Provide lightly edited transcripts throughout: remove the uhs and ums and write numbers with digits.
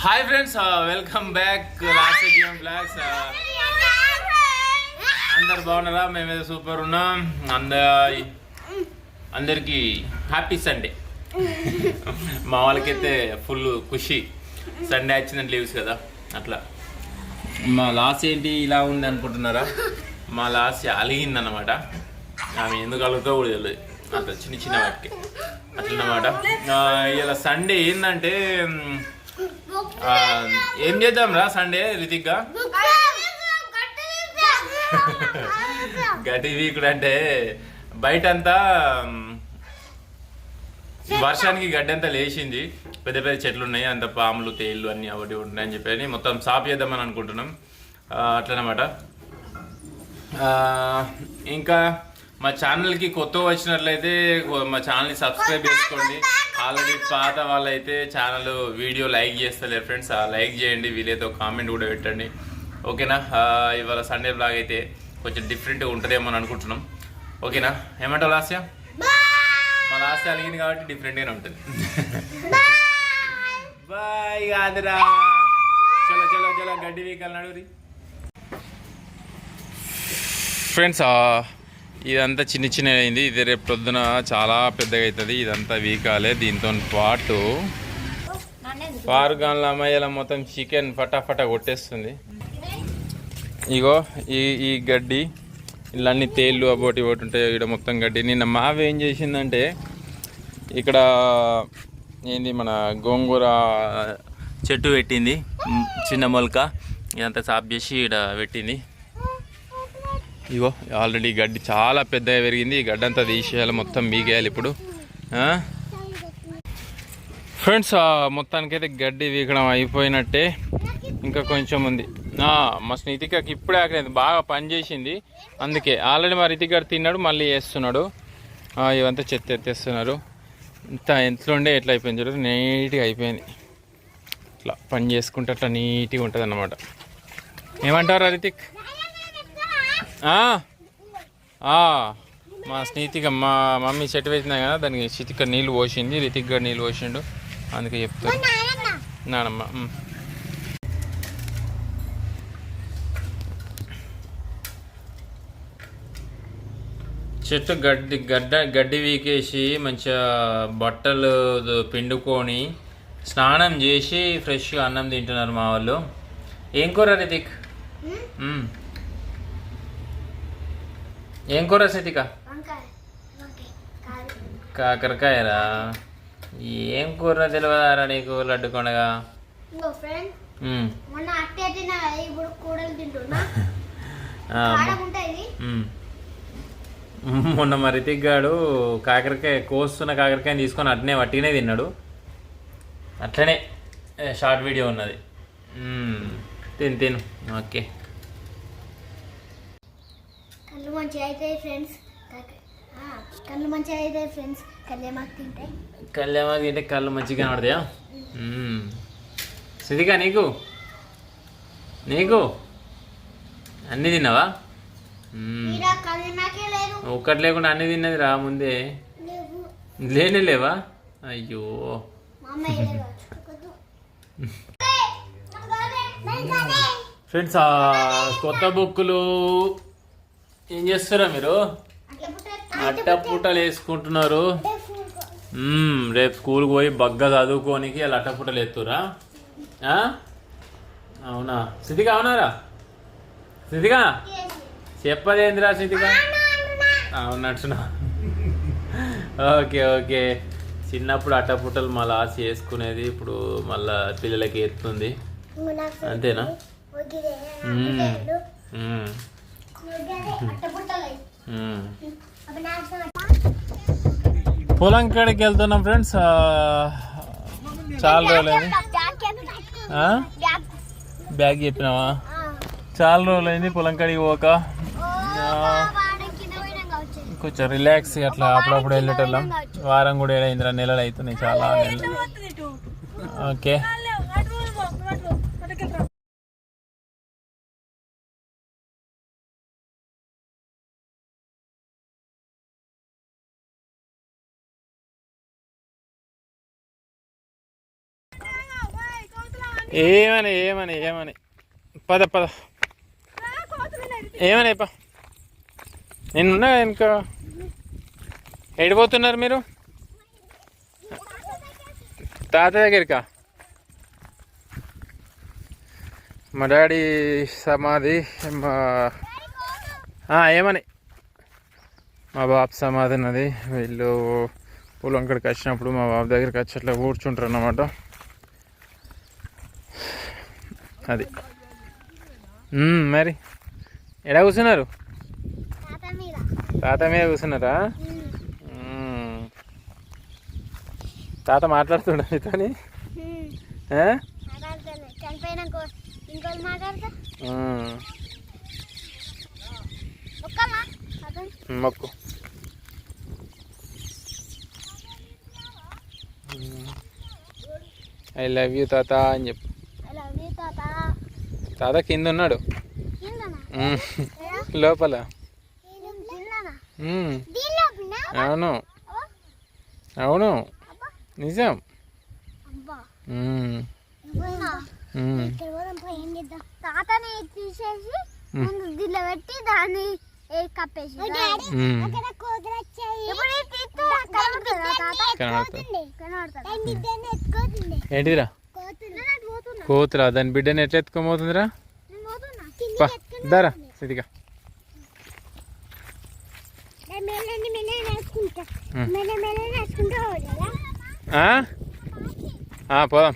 Hi friends, welcome back last game blogs. అందరు బాగున్నారా? మేమైతే సూపర్ ఉన్నాం. అందరికి హ్యాపీ సండే. మా వాళ్ళకైతే ఫుల్ ఖుషి, సండే వచ్చిందని లీవ్స్ కదా. అట్లా మా లాస్ ఏంటి ఇలా ఉంది అనుకుంటున్నారా? మా లాస్ అలిగిందన్నమాట. ఆమె ఎందుకు అలుగుతో కూడా తెలియదు, అట్లా చిన్న చిన్న వాటికి అట్లన్నమాట. ఇలా సండే ఏంటంటే ఏం చేద్దాం రా సండే రితిక్గా? గట్టి వీకుడు అంటే బయటంతా వర్షానికి గడ్డి అంతా లేచింది, పెద్ద పెద్ద చెట్లు ఉన్నాయి, అంత పాములు తేళ్ళు అన్ని ఒకటి ఉన్నాయని చెప్పి మొత్తం సాఫ్ చేద్దామని అనుకుంటున్నాం. అట్లనమాట. ఇంకా మా ఛానల్కి కొత్తగా వచ్చినట్లయితే మా ఛానల్ని సబ్స్క్రైబ్ చేసుకోండి. ఆల్రెడీ పాత వాళ్ళైతే ఛానల్ వీడియో లైక్ చేస్తలేరు ఫ్రెండ్స్, లైక్ చేయండి. వీలైతే ఒక కామెంట్ కూడా పెట్టండి, ఓకేనా? ఇవాళ సండే బ్లాగ్ అయితే కొంచెం డిఫరెంట్గా ఉంటుందేమో అని అనుకుంటున్నాం, ఓకేనా? ఏమంటావు లాస్య? మా లాస్య అలిగింది కాబట్టి డిఫరెంట్గానే ఉంటుంది. బాయ్ కాదురా, చలో చలో చలో గడ్డి వీకల్ నడురి ఫ్రెండ్స్. ఇదంతా చిన్న చిన్న అయింది, ఇది రేపు పొద్దున చాలా పెద్దగా అవుతుంది. ఇదంతా వీకాలే. దీంతో పాటు పారుగాన్ల అమ్మాయిల మొత్తం చికెన్ ఫటాఫటా కొట్టేస్తుంది. ఇగో ఈ గడ్డి, ఇలా అన్ని తేళ్ళు అబోటి ఒకటి ఉంటాయి. ఇక్కడ మొత్తం గడ్డి. నిన్న మావి ఏం చేసిందంటే ఇక్కడ ఏంది మన గోంగూర చెట్టు పెట్టింది, చిన్న మొలక. ఇదంతా సాఫ్ చేసి ఇక్కడ పెట్టింది. ఇగో ఆల్రెడీ గడ్డి చాలా పెద్దగా పెరిగింది. ఈ గడ్డి అంతా తీసేయాలి, మొత్తం బీగేయాలి ఇప్పుడు ఫ్రెండ్స్. మొత్తానికైతే గడ్డి వీకడం అయిపోయినట్టే, ఇంకా కొంచెం ఉంది. మా రితికకి ఇప్పుడే ఆకలేదు, బాగా పని చేసింది. అందుకే ఆల్రెడీ మా రితిక్ గారు తిన్నాడు, మళ్ళీ వేస్తున్నాడు. ఇవంతా చెత్త ఎత్తేస్తున్నారు. ఇంత ఎంతలో ఉండే ఎట్లా అయిపోయింది చూడు, నీట్గా అయిపోయింది. ఇట్లా పని చేసుకుంటే అట్లా నీట్గా ఉంటుంది అన్నమాట. ఏమంటారు రితిక్? మా స్నేహితిక మా మమ్మీ చెట్టు వేసినా కదా, దానికి చితిక నీళ్ళు పోసింది, రితిక్ గారు నీళ్ళు పోసిండు, అందుకే చెప్తాను. నానమ్మ చెట్టు గడ్డి వీకేసి మంచిగా బట్టలు పిండుకొని స్నానం చేసి ఫ్రెష్గా అన్నం తింటున్నారు మా వాళ్ళు. ఏం కూర రితిక్? ఏం కూర సతిక? కాకరకాయరా? ఏం కూర తెలియదారా నీకు లడ్డుకొండగా? మొన్న మా రితిక్ గాడు కాకరకాయ కోస్తున్న కాకరకాయని తీసుకొని అట్నే వట్టినే తిన్నాడు. అట్లనే షార్ట్ వీడియో ఉన్నది, తిను ఓకే. కళ్ళు మంచిగా అవుతాయి ఫ్రెండ్స్, కళ్ళు మంచిగా అవుతాయి ఫ్రెండ్స్. కళ్యామాకు తింటే కళ్ళు మంచిగా కనబడతాయా? సిద్ధికా నీకు అన్నీ తిన్నావా? ఒక్కటి లేకుండా అన్నీ తిన్నది రా ముందే. లేవా? అయ్యో ఫ్రెండ్స్, కొత్త బుక్కులు ఏం చేస్తారా మీరు? అట్టపుట్టలు వేసుకుంటున్నారు. రేపు స్కూల్కి పోయి బగ్గ చదువుకోనికి అలా అట్టపుట్టలు ఎత్తురా? అవునా సిద్ధిక? అవునారా సిద్ధిక? చెప్పదేందిరా సిద్ధిక? అవునట్టునా? ఓకే. చిన్నప్పుడు అట్టపుట్టలు మళ్ళీ ఆశ వేసుకునేది, ఇప్పుడు మళ్ళా పిల్లలకి ఎత్తుంది, అంతేనా? పొలం కాడికి వెళ్తున్నాం ఫ్రెండ్స్. చాలా రోజులైంది. బ్యాగ్ చెప్పినావా? చాలా రోజులైంది పొలం కాడికి పోక. కొంచెం రిలాక్స్ అట్లా అప్పుడప్పుడు వెళ్ళేటోళ్ళం. వారం కూడా ఏడైందిరా, నెలలు అవుతున్నాయి, చాలా నెలలు. ఓకే ఏమని ఏమని ఏమని పద పద ఏమని పా నేనున్నా ఇంకా ఎడిపోతున్నారు మీరు తాత దగ్గరికా మా డాడీ సమాధి ఏమని మా బాబు సమాధి ఉన్నది వీళ్ళు పొలం అక్కడికి వచ్చినప్పుడు మా బాబు దగ్గరికి వచ్చి అట్లా కూర్చుంటారు అన్నమాట అది మరి ఎక్కడ కూర్చున్నారు తాత మీద కూర్చున్నారా తాత మాట్లాడుతుండ మీతోని మొక్కు ఐ లవ్ యూ తాత అని చెప్పు తాత కింద ఉన్నాడు లోపల అవును అవును నిజం తాతని తీసేసి దీనిలో పెట్టి దాన్ని కప్పేసి ఏంటిదిరా కోతురా దాని బిడ్డని ఎట్లా ఎత్తుకోబోతుందిరా దారా సిద్ధిగా పోదాం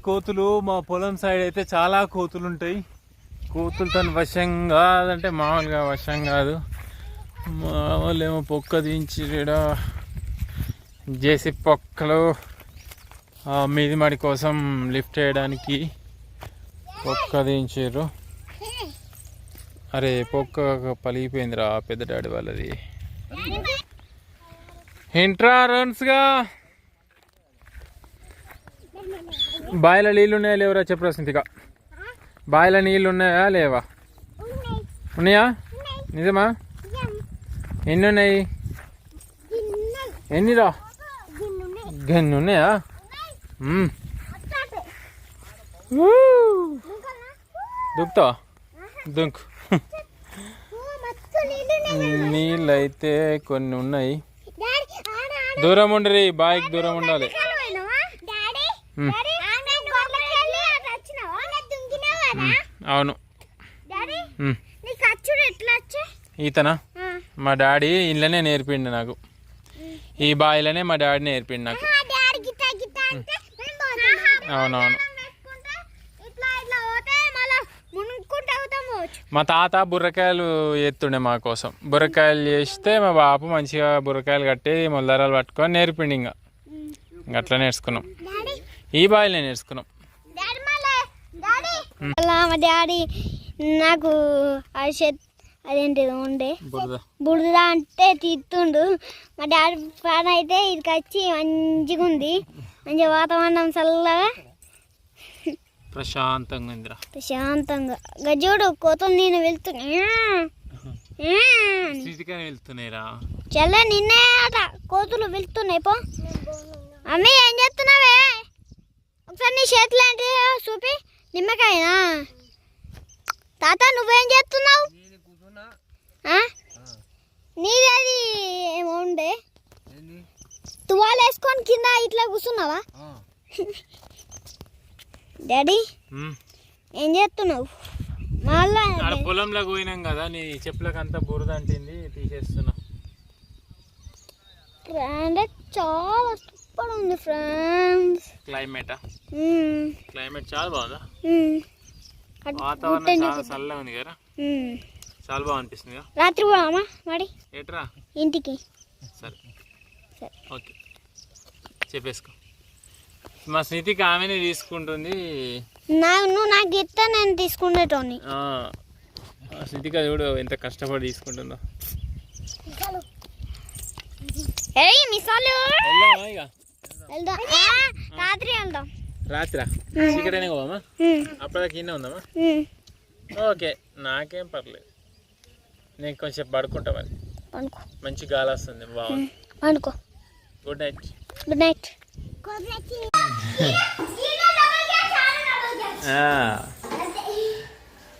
కోతులు మా పొలం సైడ్ అయితే చాలా కోతులు ఉంటాయి కోతులతో వశం కాదంటే మామూలుగా వశం కాదు మామూలు ఏమో పొక్క దించి జేసీ పొక్కలు మీది మడి కోసం లిఫ్ట్ చేయడానికి పొక్క దించారు అరే పొక్క పలిగిపోయిందిరా పెద్ద డాడీ వాళ్ళది ఇంట్రా రన్స్గా బాయిలో నీళ్ళు ఉన్నాయా లేవరా చెప్పు రసింతిగా బాయిలో నీళ్ళు ఉన్నాయా లేవా ఉన్నాయా నిజమా ఎన్ని ఉన్నాయి ఎన్నిరా గన్ని ఉన్నాయా దుక్కుతావా దుంకు నీళ్ళు అయితే కొన్ని ఉన్నాయి దూరం ఉండరు బాయికి దూరం ఉండాలి అవును ఈతనా మా డాడీ ఇళ్ళనే నేర్పిండు నాకు ఈ బాయిలోనే మా డాడీ నేర్పిండు నాకు అవునవును మా తాత బుర్రకాయలు ఎత్తుండే మా కోసం బుర్రకాయలు చేస్తే మా బాపు మంచిగా బుర్రకాయలు కట్టి మొలదారాలు పట్టుకొని నేర్పిండి ఇంకా అట్లా నేర్చుకున్నాం ఈ బాయిలే నేర్చుకున్నాం మా డాడీ నాకు అదేంటిది ఉండే బురద అంటే తిట్టుండు మా డాడీ ఫ్యాన్ అయితే ఇదికి వచ్చి మంచిగా ఉంది మంచిగా వాతావరణం చల్లగా ప్రశాంతంగా గజ్జోడు కోతలు నేను వెళ్తున్నాయిరా చల్ల నిన్నే అట కోతులు వెళ్తున్నాయి పో అమ్మి ఏం చేస్తున్నావే ఒకసారి నీ చేతులు ఏంటి చూపి నిమ్మకాయనా తాత నువ్వేం చేస్తున్నావు నీది ఏమో ఉండే తువాలు వేసుకొని కింద ఇట్లా కూర్చున్నావా డాడీ ఏం చేస్తున్నావు మళ్ళా పొలంలోకి పోయినాం కదా నీ చెప్పులకు అంతా బురద అంటింది తీసేస్తున్నా చాలా సూపర్ ఉంది ఫ్రెండ్స్ క్లైమేట్ చాలా బాగుందా వాతావరణం చాలా చల్లగా ఉంది కదా చాలా బాగా అనిపిస్తుంది రాత్రి పోదామా మరి ఏట్రా ఇంటికి సరే ఓకే చెప్పేసుకో మా స్నేహితికి ఆమెనే తీసుకుంటుంది నువ్వు నాకు ఇస్తా నేను తీసుకునేటోని స్నేహితికి అది కూడా ఎంత కష్టపడి తీసుకుంటుందో రాత్రి వెళ్దాం రాత్రా చీకటైనా పోవమ్మా అప్పటిదాకా ఇన్నే ఉందామా ఓకే నాకేం పర్లేదు నేను కొంచెం పడుకుంటా మరి మంచి గాలి వస్తుంది బాగుంది అనుకో good night good night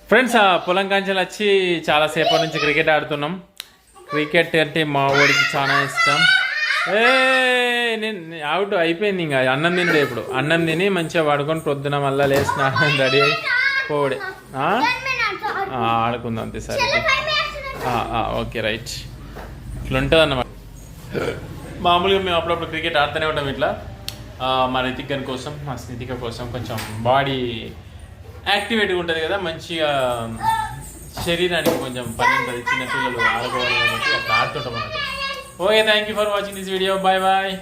friends పొలం కాంచెలు వచ్చి చాలాసేపటి నుంచి క్రికెట్ ఆడుతున్నాం. క్రికెట్ అంటే మా వాడికి చాలా ఇష్టం. నేను అవుట్ అయిపోయింది. ఇంకా అన్నం తినడే. ఇప్పుడు అన్నం తిని మంచిగా పడుకొని పొద్దున మళ్ళీ లేచిన రెడీ అయి పోడే. ఆడుకుందాం అంతే. సరే ఓకే రైట్. ఇట్లా ఉంటుంది అన్నమాట. మామూలుగా మేము అప్పుడప్పుడు క్రికెట్ ఆడుతూనే ఉంటాం ఇట్లా. మా రితికన్ కోసం, మా స్నితిక కోసం కొంచెం బాడీ యాక్టివేట్గా ఉంటుంది కదా, మంచిగా శరీరానికి కొంచెం పని ఉంటుంది. చిన్నపిల్లలు ఆడుకోవాలి కాబట్టి అట్లా ఆడుతుంటాం అన్నమాట. Okay, thank you for watching this video. Bye bye.